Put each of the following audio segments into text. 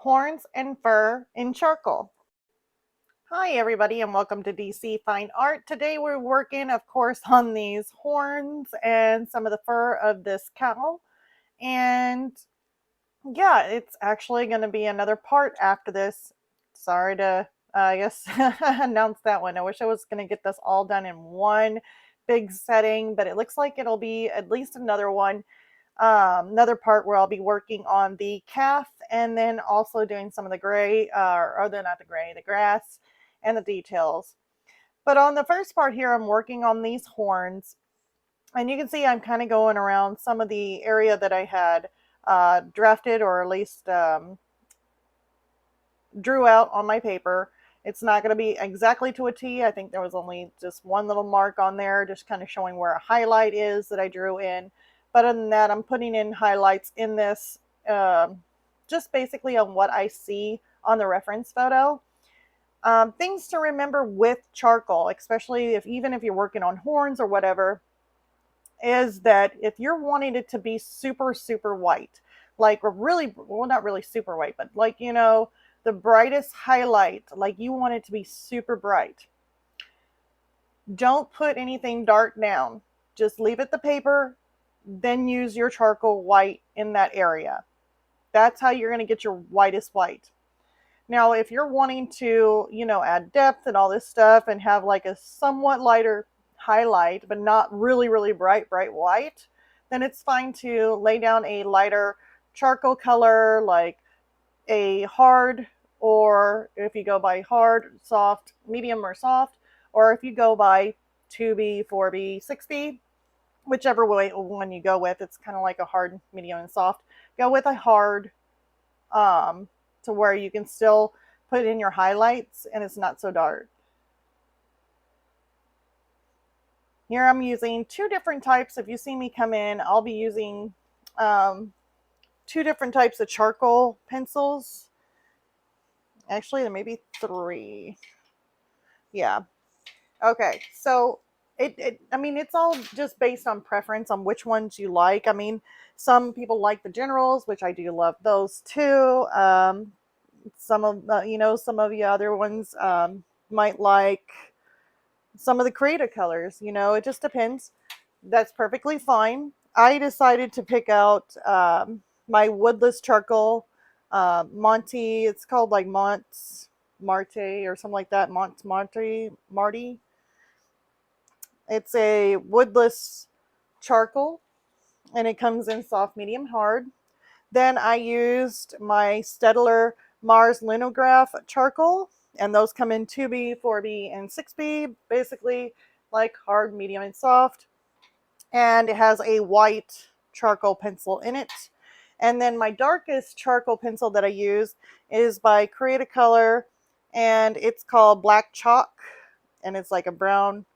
Horns and Fur in Charcoal. Hi everybody and welcome to DC Fine Art. Today we're working of course on these horns and some of the fur of this cow. And yeah, it's actually going to be another part after this. Sorry to I guess announce that one. I wish I was going to get this all done in one big setting, but it looks like it'll be at least another one. Another part where I'll be working on the calf and then also doing some of the gray, or not the gray, the grass and the details. But on the first part here, I'm working on these horns. And you can see I'm kind of going around some of the area that I had drafted or at least drew out on my paper. It's not going to be exactly to a T. I think there was only just one little mark on there, just kind of showing where a highlight is that I drew in. But other than that, I'm putting in highlights in this just basically on what I see on the reference photo. Things to remember with charcoal, especially even if you're working on horns or whatever, is that if you're wanting it to be super, super white, like really, well, not really super white, but like, the brightest highlight, like you want it to be super bright, don't put anything dark down. Just leave it the paper, then use your charcoal white in that area. That's how you're going to get your whitest white. Now, if you're wanting to, add depth and all this stuff and have like a somewhat lighter highlight, but not really, really bright white, then it's fine to lay down a lighter charcoal color, like a hard, or if you go by hard, soft, medium, or soft, or if you go by 2B, 4B, 6B, whichever way one you go with, it's kind of like a hard, medium, and soft. Go with a hard, to where you can still put in your highlights and it's not so dark. Here I'm using two different types. If you see me come in, I'll be using two different types of charcoal pencils. Actually, there may be three. Yeah. Okay. So I mean, it's all just based on preference on which ones you like. I mean, some people like the generals, which I do love those too. Some of some of the other ones might like some of the Creatacolors. It just depends. That's perfectly fine. I decided to pick out my woodless charcoal Monty. It's called like Mont's Marte or something like that. Mont's Marty. It's a woodless charcoal and it comes in soft, medium, hard. Then I used my Staedtler Mars lumograph charcoal, and those come in 2B, 4B, and 6B, basically like hard, medium, and soft. And it has a white charcoal pencil in it. And then my darkest charcoal pencil that I use is by Creatacolor, and it's called Black Chalk, and it's like a brown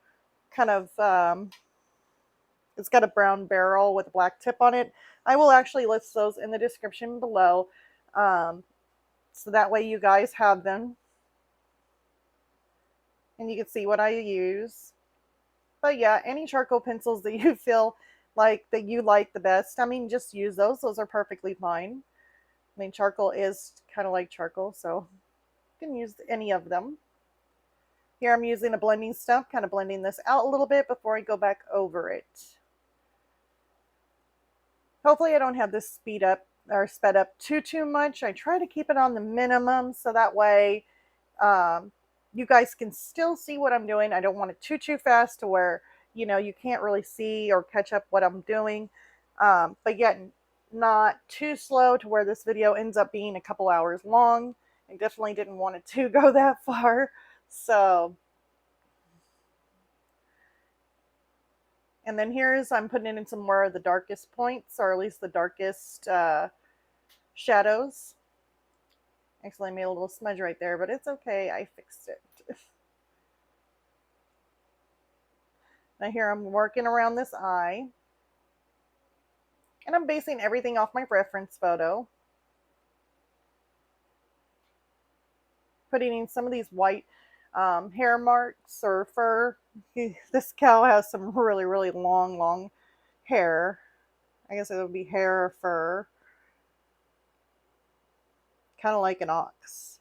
kind of it's got a brown barrel with a black tip on it. I will actually list those in the description below, so that way you guys have them and you can see what I use. But yeah, any charcoal pencils that you feel like that you like the best, I mean, just use those. Those are perfectly fine. I mean, charcoal is kind of like charcoal, so you can use any of them. Here I'm using a blending stump, kind of blending this out a little bit before I go back over it. Hopefully I don't have this sped up too much. I try to keep it on the minimum so that way you guys can still see what I'm doing. I don't want it too fast to where you can't really see or catch up what I'm doing, but yet not too slow to where this video ends up being a couple hours long. I definitely didn't want it to go that far. So, and then I'm putting in some more of the darkest points, or at least the darkest shadows. Actually, I made a little smudge right there, but it's okay. I fixed it. Now here I'm working around this eye. And I'm basing everything off my reference photo. Putting in some of these white hair marks or fur. This cow has some really, really long hair. I guess it would be hair or fur. kind of like an ox.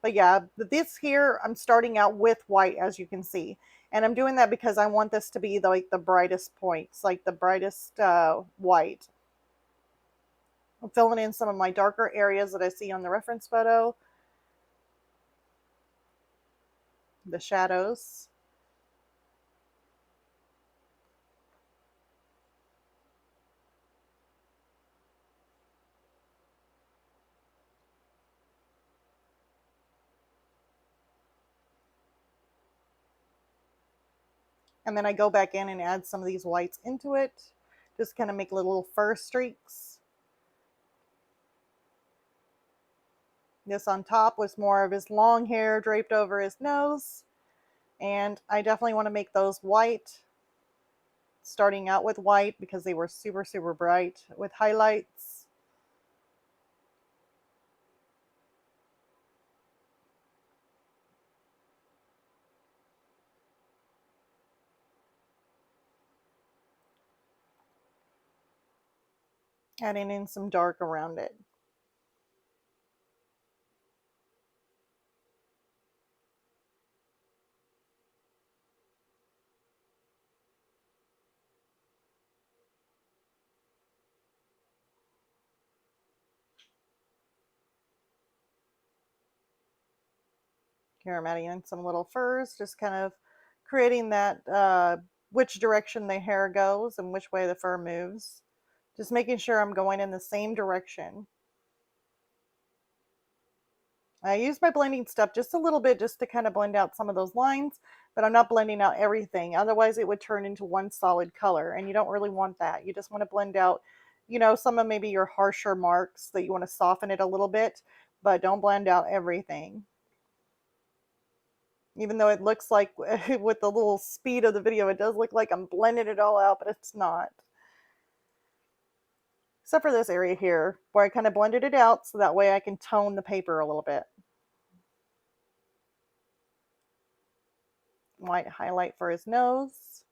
But yeah, this here, I'm starting out with white, as you can see. And I'm doing that because I want this to be like the brightest points, like the brightest white. I'm filling in some of my darker areas that I see on the reference photo. The shadows. And then I go back in and add some of these whites into it. Just kind of make little fur streaks. This on top was more of his long hair draped over his nose. And I definitely want to make those white. Starting out with white because they were super, super bright with highlights. Adding in some dark around it. Here I'm adding in some little furs, just kind of creating that which direction the hair goes and which way the fur moves. Just making sure I'm going in the same direction. I use my blending stuff just a little bit just to kind of blend out some of those lines, but I'm not blending out everything. Otherwise it would turn into one solid color, and you don't really want that. You just want to blend out, you know, some of maybe your harsher marks that you want to soften it a little bit, but don't blend out everything. Even though it looks like with the little speed of the video, it does look like I'm blending it all out, but it's not. Except for this area here, where I kind of blended it out so that way I can tone the paper a little bit. White highlight for his nose.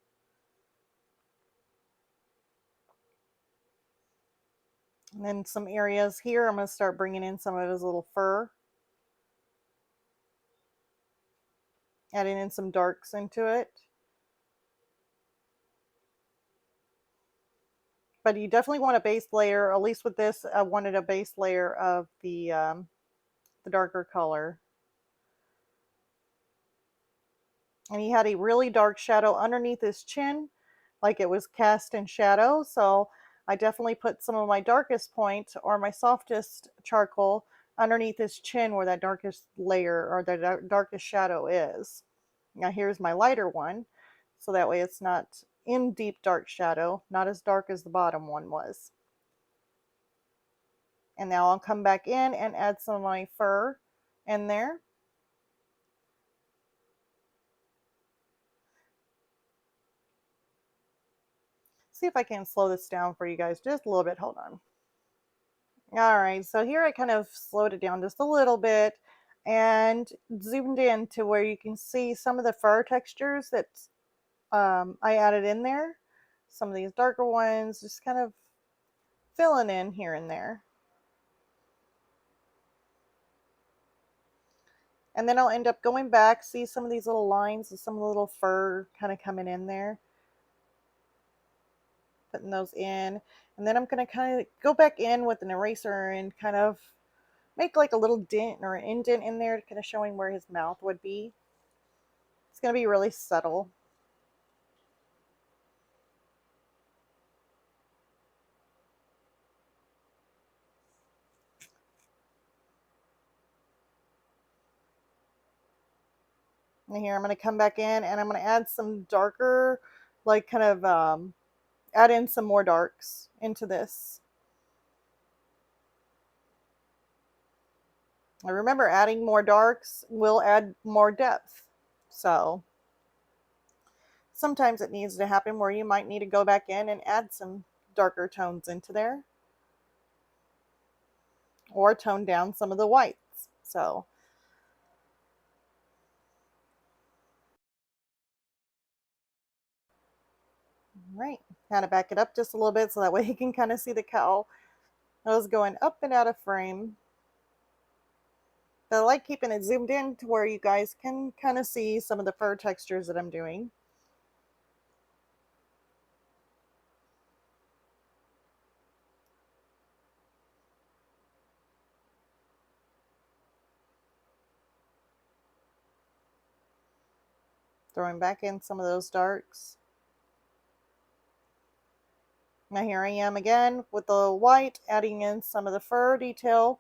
And then some areas here, I'm going to start bringing in some of his little fur. Adding in some darks into it. But you definitely want a base layer, at least with this, I wanted a base layer of the darker color. And he had a really dark shadow underneath his chin, like it was cast in shadow. So I definitely put some of my darkest point or my softest charcoal underneath his chin where that darkest layer or the darkest shadow is. Now here's my lighter one, so that way it's not in deep dark shadow, not as dark as the bottom one was. And now I'll come back in and add some of my fur in there. See if I can slow this down for you guys just a little bit. Hold on. All right, so here I kind of slowed it down just a little bit and zoomed in to where you can see some of the fur textures that I added in there. Some of these darker ones, just kind of filling in here and there. And then I'll end up going back, see some of these little lines and some of the little fur kind of coming in there. Putting those in. And then I'm going to kind of go back in with an eraser and kind of make like a little dent or an indent in there, kind of showing where his mouth would be. It's going to be really subtle. And here I'm going to come back in and I'm going to add some darker, like kind of add in some more darks into this. And remember, adding more darks will add more depth. So sometimes it needs to happen where you might need to go back in and add some darker tones into there. Or tone down some of the whites. So right, kind of back it up just a little bit so that way you can kind of see the cowl. I was going up and out of frame. But I like keeping it zoomed in to where you guys can kind of see some of the fur textures that I'm doing. Throwing back in some of those darks. Now here I am again with the white, adding in some of the fur detail.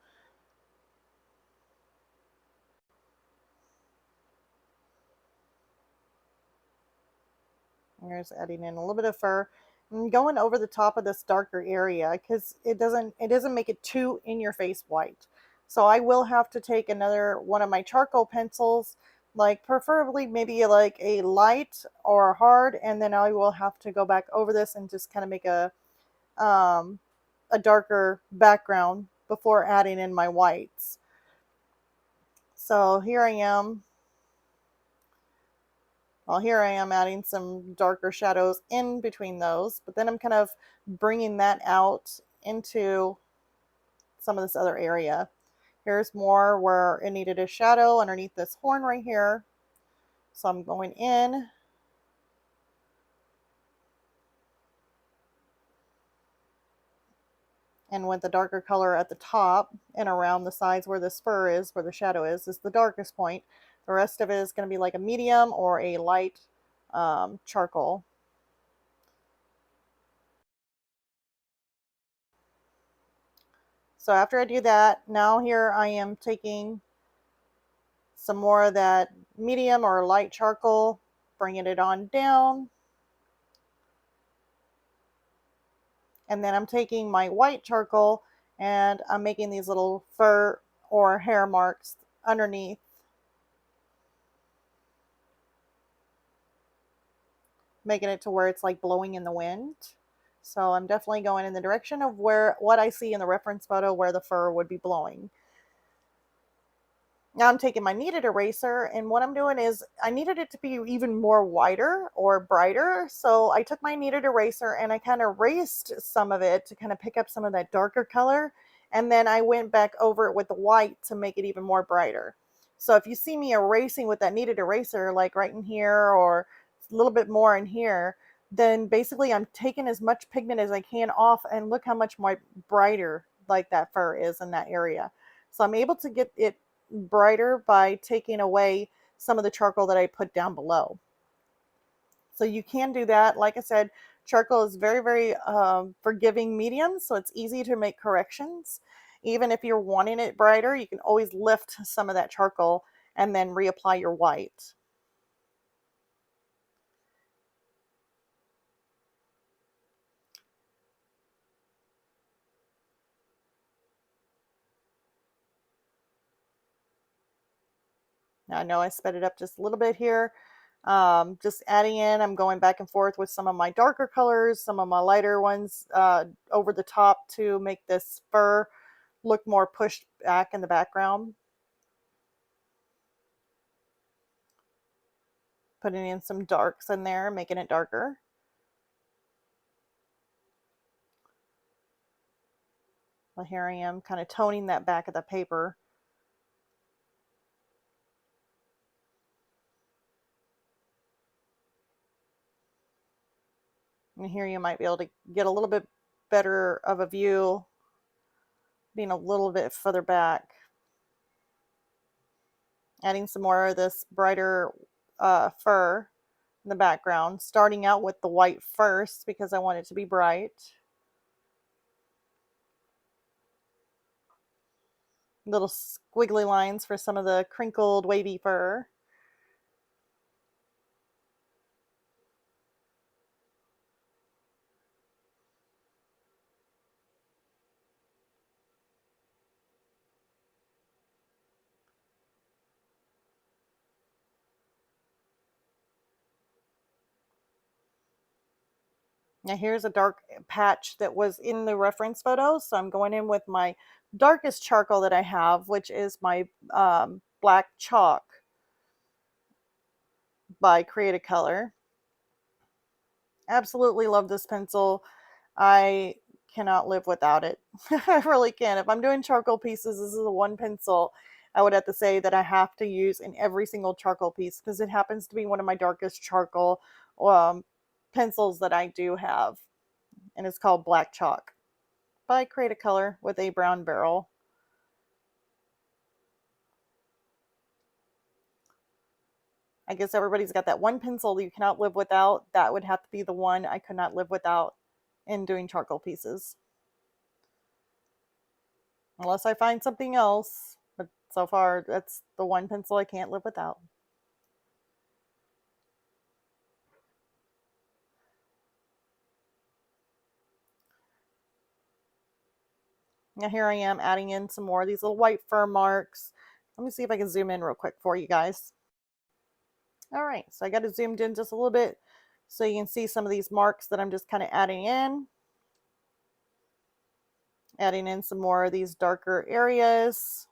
Here's adding in a little bit of fur. I'm going over the top of this darker area because it doesn't make it too in your face white. So I will have to take another one of my charcoal pencils, like preferably maybe like a light or hard, and then I will have to go back over this and just kind of make um, a darker background before adding in my whites. So here I am. Well, here I am adding some darker shadows in between those, but then I'm kind of bringing that out into some of this other area. Here's more where it needed a shadow underneath this horn right here. So I'm going in and with the darker color at the top and around the sides where this fur is, where the shadow is the darkest point. The rest of it is going to be like a medium or a light charcoal. So after I do that, now here I am taking some more of that medium or light charcoal, bringing it on down. And then I'm taking my white charcoal and I'm making these little fur or hair marks underneath. Making it to where it's like blowing in the wind. So I'm definitely going in the direction of what I see in the reference photo where the fur would be blowing. Now I'm taking my kneaded eraser, and what I'm doing is I needed it to be even more whiter or brighter. So I took my kneaded eraser and I kind of erased some of it to kind of pick up some of that darker color. And then I went back over it with the white to make it even more brighter. So if you see me erasing with that kneaded eraser, like right in here or a little bit more in here, then basically I'm taking as much pigment as I can off, and look how much more brighter like that fur is in that area. So I'm able to get it brighter by taking away some of the charcoal that I put down below. So you can do that. Like I said, charcoal is very, very forgiving medium, so it's easy to make corrections. Even if you're wanting it brighter, you can always lift some of that charcoal and then reapply your white. Now I know I sped it up just a little bit here. Just adding in, I'm going back and forth with some of my darker colors, some of my lighter ones over the top to make this fur look more pushed back in the background. Putting in some darks in there, making it darker. Well, here I am kind of toning that back of the paper. And here you might be able to get a little bit better of a view, being a little bit further back. Adding some more of this brighter fur in the background, starting out with the white first because I want it to be bright. Little squiggly lines for some of the crinkled wavy fur. Now here's a dark patch that was in the reference photo, so I'm going in with my darkest charcoal that I have, which is my black chalk by Creatacolor. Absolutely love this pencil. I cannot live without it. I really can. If I'm doing charcoal pieces, this is the one pencil I would have to say that I have to use in every single charcoal piece because it happens to be one of my darkest charcoal um, pencils that I do have. And it's called Black Chalk by Creatacolor with a brown barrel. I guess everybody's got that one pencil that you cannot live without. That would have to be the one I could not live without in doing charcoal pieces. Unless I find something else. But so far, that's the one pencil I can't live without. Now here I am adding in some more of these little white fur marks. Let me see if I can zoom in real quick for you guys. All right, so I got it zoomed in just a little bit so you can see some of these marks that I'm just kind of adding in. Adding in some more of these darker areas.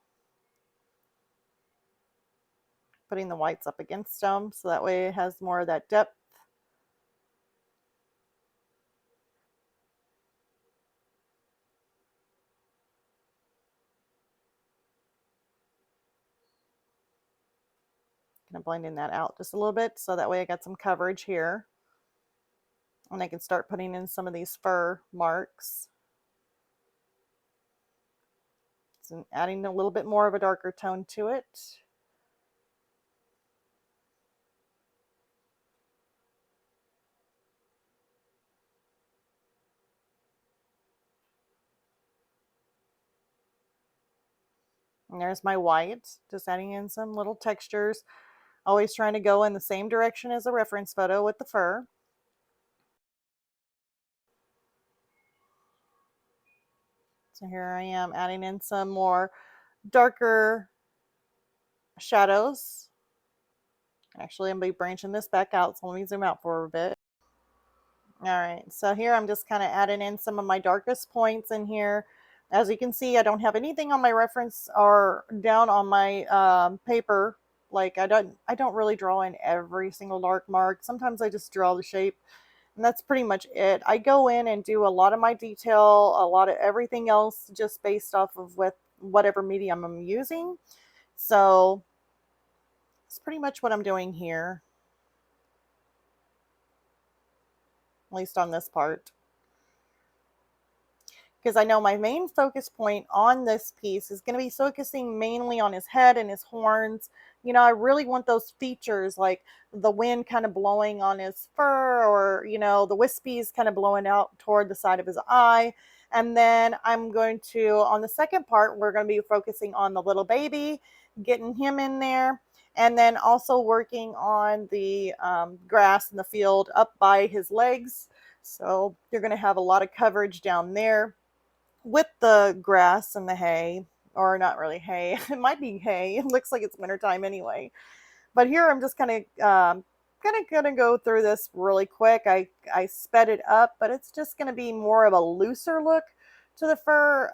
Putting the whites up against them so that way it has more of that depth. Kind of blending that out just a little bit so that way I got some coverage here. And I can start putting in some of these fur marks. So adding a little bit more of a darker tone to it. And there's my white, just adding in some little textures. Always trying to go in the same direction as the reference photo with the fur. So here I am adding in some more darker shadows. Actually, I'm going to be branching this back out, so let me zoom out for a bit. All right, so here I'm just kind of adding in some of my darkest points in here. As you can see, I don't have anything on my reference or down on my paper. Like I don't really draw in every single dark mark. Sometimes I just draw the shape, and that's pretty much it. I go in and do a lot of my detail, a lot of everything else just based off of with whatever medium I'm using. So it's pretty much what I'm doing here, at least on this part. Because I know my main focus point on this piece is going to be focusing mainly on his head and his horns. You know, I really want those features like the wind kind of blowing on his fur, or, you know, the wispies kind of blowing out toward the side of his eye. And then I'm going to, on the second part, we're going to be focusing on the little baby, getting him in there. And then also working on the grass in the field up by his legs. So you're going to have a lot of coverage down there with the grass and the hay, or not really hay. It might be hay. It looks like it's wintertime anyway. But here I'm just kind of gonna go through this really quick. I sped it up, but it's just gonna be more of a looser look to the fur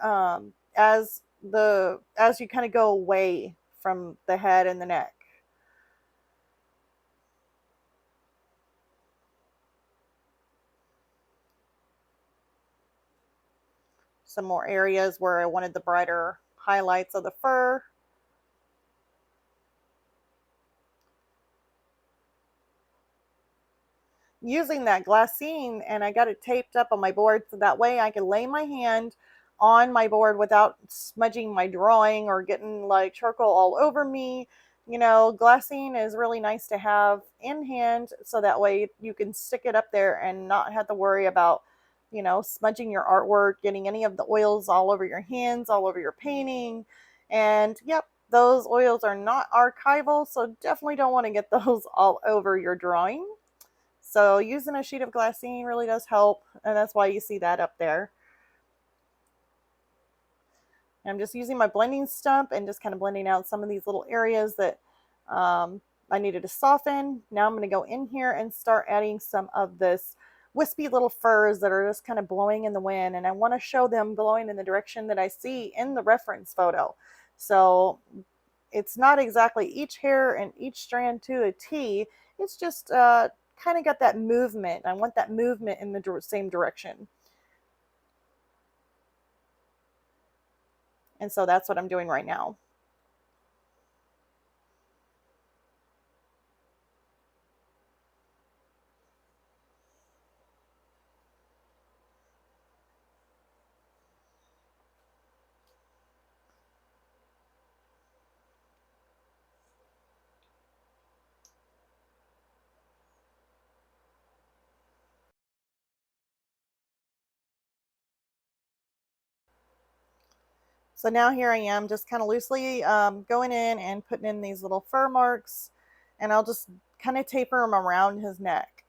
as you kind of go away from the head and the neck. Some more areas where I wanted the brighter highlights of the fur. Using that glassine, and I got it taped up on my board so that way I can lay my hand on my board without smudging my drawing or getting like charcoal all over me. You know, glassine is really nice to have in hand so that way you can stick it up there and not have to worry about, you know, smudging your artwork, getting any of the oils all over your hands, all over your painting. And yep, those oils are not archival, so definitely don't want to get those all over your drawing. So using a sheet of glassine really does help, and that's why you see that up there. I'm just using my blending stump and just kind of blending out some of these little areas that I needed to soften. Now I'm going to go in here and start adding some of this wispy little furs that are just kind of blowing in the wind, and I want to show them blowing in the direction that I see in the reference photo. So it's not exactly each hair and each strand to a T. It's just kind of got that movement. I want that movement in the same direction. And so that's what I'm doing right now. So now here I am just kind of loosely going in and putting in these little fur marks, and I'll just kind of taper them around his neck,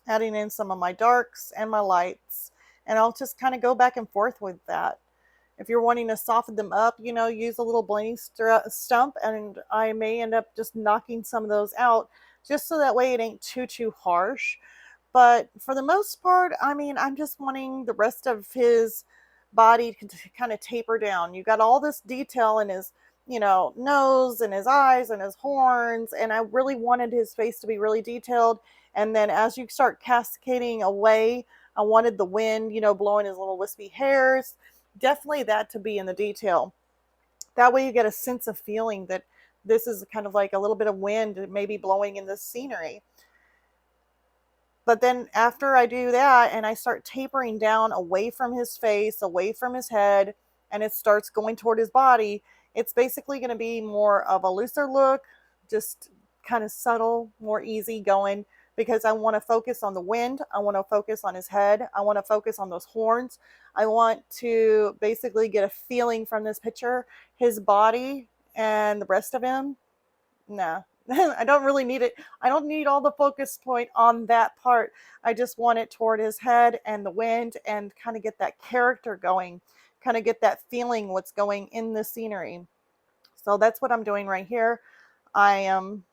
adding in some of my darks and my lights, and I'll just kind of go back and forth with that. If you're wanting to soften them up, use a little blending stump, and I may end up just knocking some of those out just so that way it ain't too harsh. But for the most part, I mean, I'm just wanting the rest of his body to kind of taper down. You got all this detail in his, nose and his eyes and his horns, and I really wanted his face to be really detailed. And then as you start cascading away, I wanted the wind, blowing his little wispy hairs. Definitely that to be in the detail. That way you get a sense of feeling that this is kind of like a little bit of wind maybe blowing in the scenery. But then after I do that and I start tapering down away from his face, away from his head, and it starts going toward his body, it's basically going to be more of a looser look, just kind of subtle, more easy going, because I want to focus on the wind. I want to focus on his head. I want to focus on those horns. I want to basically get a feeling from this picture. His body and the rest of him, nah. I don't really need it. I don't need all the focus point on that part. I just want it toward his head and the wind and kind of get that character going, kind of get that feeling what's going in the scenery. So that's what I'm doing right here. I am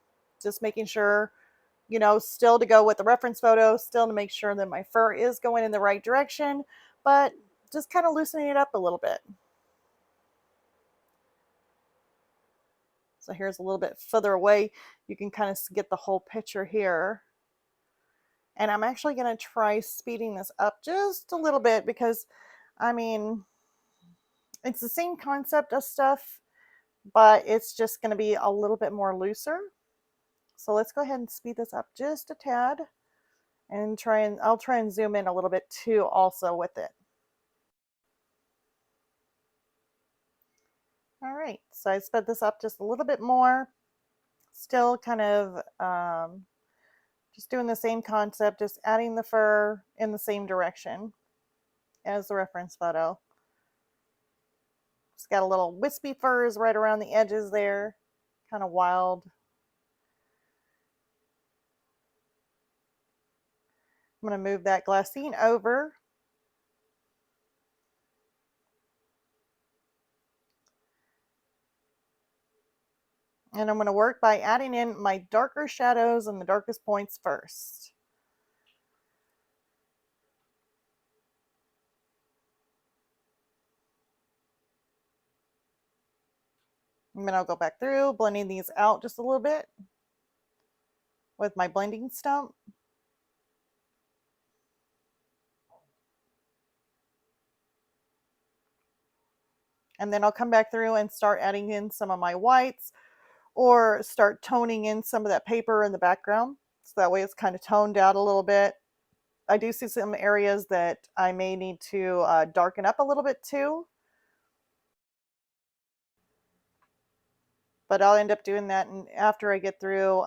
just making sure, still to go with the reference photo, still to make sure that my fur is going in the right direction, but just kind of loosening it up a little bit. So here's a little bit further away. You can kind of get the whole picture here. And I'm actually going to try speeding this up just a little bit because, I mean, it's the same concept of stuff, but it's just going to be a little bit more looser. So let's go ahead and speed this up just a tad and I'll try and zoom in a little bit too also with it. All right, so I sped this up just a little bit more. Still kind of just doing the same concept, just adding the fur in the same direction as the reference photo. It's got a little wispy furs right around the edges there, kind of wild. I'm going to move that glassine over. And I'm going to work by adding in my darker shadows and the darkest points first. And then I'll go back through, blending these out just a little bit with my blending stump. And then I'll come back through and start adding in some of my whites or start toning in some of that paper in the background. So that way it's kind of toned out a little bit. I do see some areas that I may need to darken up a little bit too. But I'll end up doing that and after I get through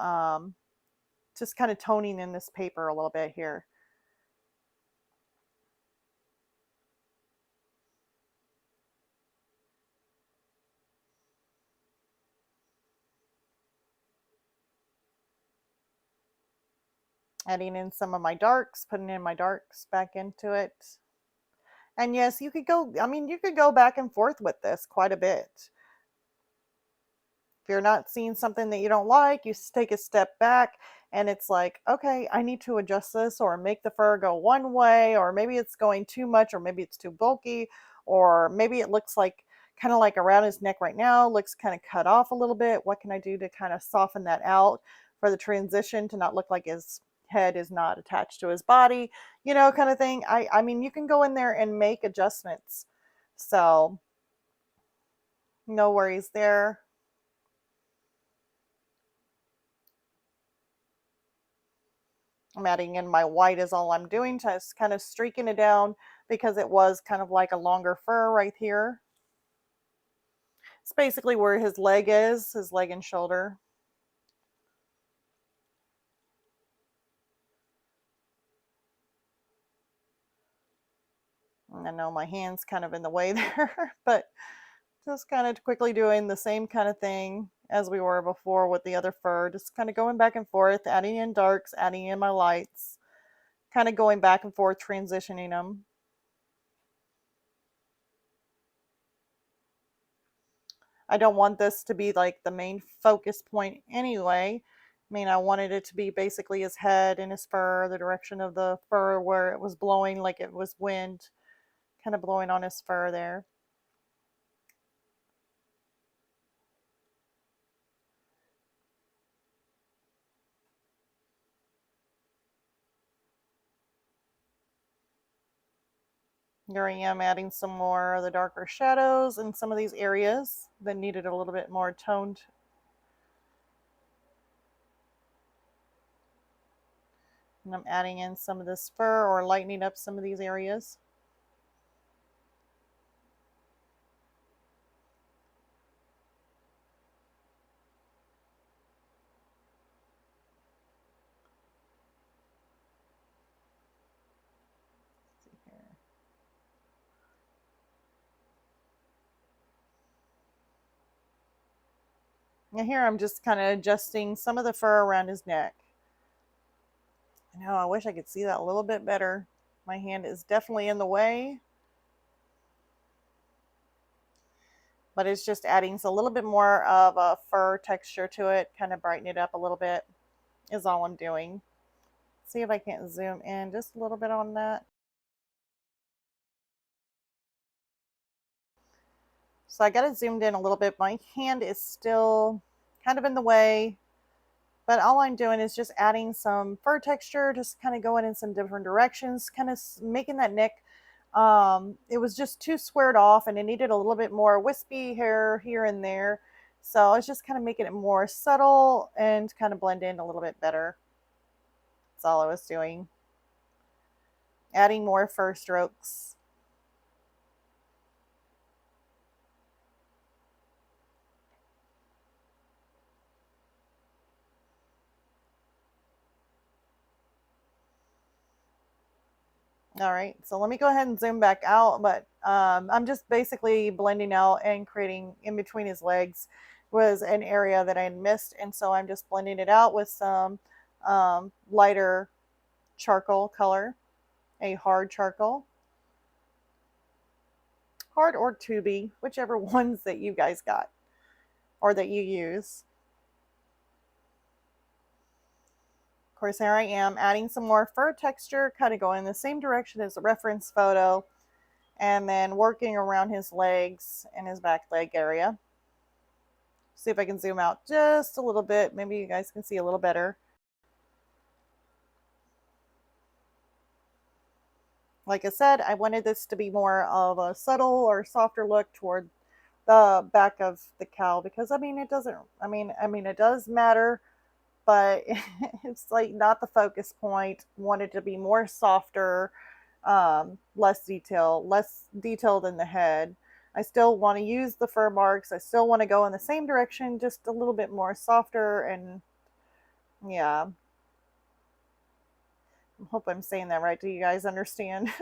just kind of toning in this paper a little bit here. Adding in some of my darks, putting in my darks back into it. And yes, you could go, I mean, you could go back and forth with this quite a bit. If you're not seeing something that you don't like, you take a step back and it's like, okay, I need to adjust this or make the fur go one way, or maybe it's going too much, or maybe it's too bulky, or maybe it looks like kind of like around his neck right now, looks kind of cut off a little bit. What can I do to kind of soften that out for the transition to not look like his head is not attached to his body, kind of thing. I mean, you can go in there and make adjustments. So no worries there. I'm adding in my white is all I'm doing, just kind of streaking it down because it was kind of like a longer fur right here. It's basically where his leg is, his leg and shoulder. I know my hand's kind of in the way there, but just kind of quickly doing the same kind of thing as we were before with the other fur, just kind of going back and forth, adding in darks, adding in my lights, kind of going back and forth, transitioning them. I don't want this to be like the main focus point anyway. I mean, I wanted it to be basically his head and his fur, the direction of the fur where it was blowing, like it was wind kind of blowing on his fur there. Here I am adding some more of the darker shadows in some of these areas that needed a little bit more toned. And I'm adding in some of this fur or lightening up some of these areas. Now here I'm just kind of adjusting some of the fur around his neck. I know, I wish I could see that a little bit better. My hand is definitely in the way, but it's just adding a little bit more of a fur texture to it, kind of brighten it up a little bit is all I'm doing. See if I can't zoom in just a little bit on that. So I got it zoomed in a little bit. My hand is still kind of in the way, but all I'm doing is just adding some fur texture, just kind of going in some different directions, kind of making that neck. It was just too squared off and it needed a little bit more wispy hair here and there. So I was just kind of making it more subtle and kind of blend in a little bit better. That's all I was doing. Adding more fur strokes. All right, so let me go ahead and zoom back out, but I'm just basically blending out and creating in between his legs was an area that I had missed, and so I'm just blending it out with some lighter charcoal color, a hard charcoal, hard or tubey, whichever ones that you guys got or that you use. Of course, here I am adding some more fur texture, kind of going in the same direction as the reference photo, and then working around his legs and his back leg area. See if I can zoom out just a little bit. Maybe you guys can see a little better. Like I said, I wanted this to be more of a subtle or softer look toward the back of the cow because I mean it doesn't it does matter, but it's like not the focus point. Wanted to be more softer, less detailed in the head. I still want to use the fur marks. I still want to go in the same direction, just a little bit more softer. And yeah, I hope I'm saying that right. Do you guys understand?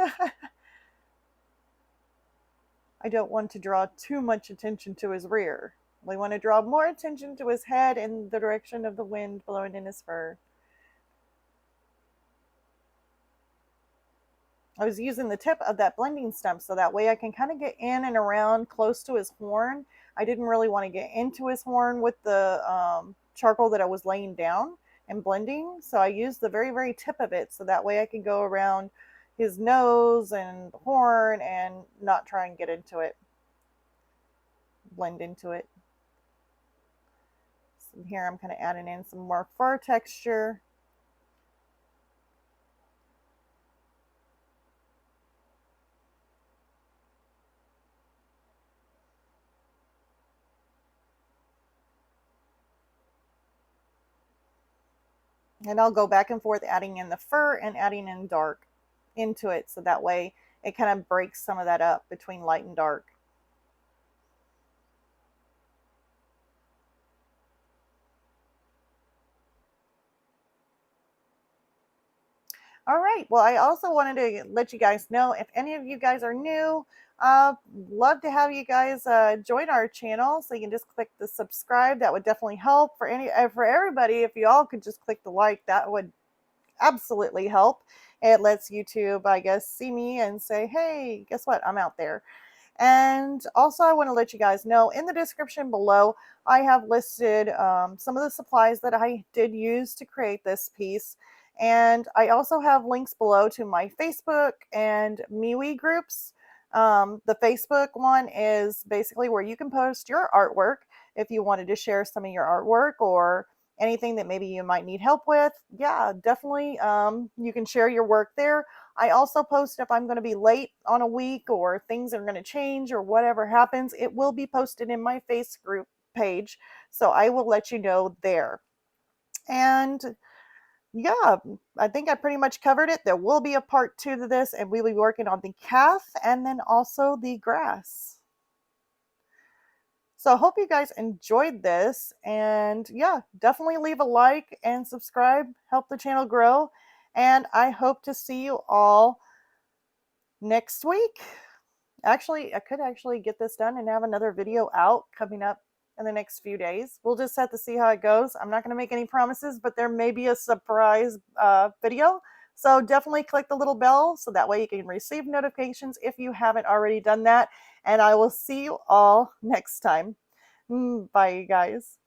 I don't want to draw too much attention to his rear. We want to draw more attention to his head and the direction of the wind blowing in his fur. I was using the tip of that blending stump so that way I can kind of get in and around close to his horn. I didn't really want to get into his horn with the charcoal that I was laying down and blending. So I used the very, very tip of it so that way I can go around his nose and the horn and not try and get into it, blend into it. So here I'm kind of adding in some more fur texture. And I'll go back and forth adding in the fur and adding in dark into it so that way it kind of breaks some of that up between light and dark. All right. Well, I also wanted to let you guys know if any of you guys are new, love to have you guys join our channel. So you can just click the subscribe. That would definitely help for everybody. If you all could just click the like, that would absolutely help. It lets YouTube, I guess, see me and say, hey, guess what? I'm out there. And also, I want to let you guys know in the description below, I have listed some of the supplies that I did use to create this piece. And I also have links below to my Facebook and MeWe groups. The Facebook one is basically where you can post your artwork if you wanted to share some of your artwork or anything that maybe you might need help with. Yeah, definitely. You can share your work there. I also post if I'm going to be late on a week or things are going to change or whatever happens, it will be posted in my face group page. So I will let you know there. And yeah, I think I pretty much covered it. There will be a part 2 to this, and we'll be working on the calf and then also the grass. So I hope you guys enjoyed this, and yeah, definitely leave a like and subscribe, help the channel grow, and I hope to see you all next week. Actually, I could actually get this done and have another video out coming up in the next few days. We'll just have to see how it goes. I'm not going to make any promises, but there may be a surprise video. So definitely click the little bell so that way you can receive notifications if you haven't already done that. And I will see you all next time. Bye, you guys.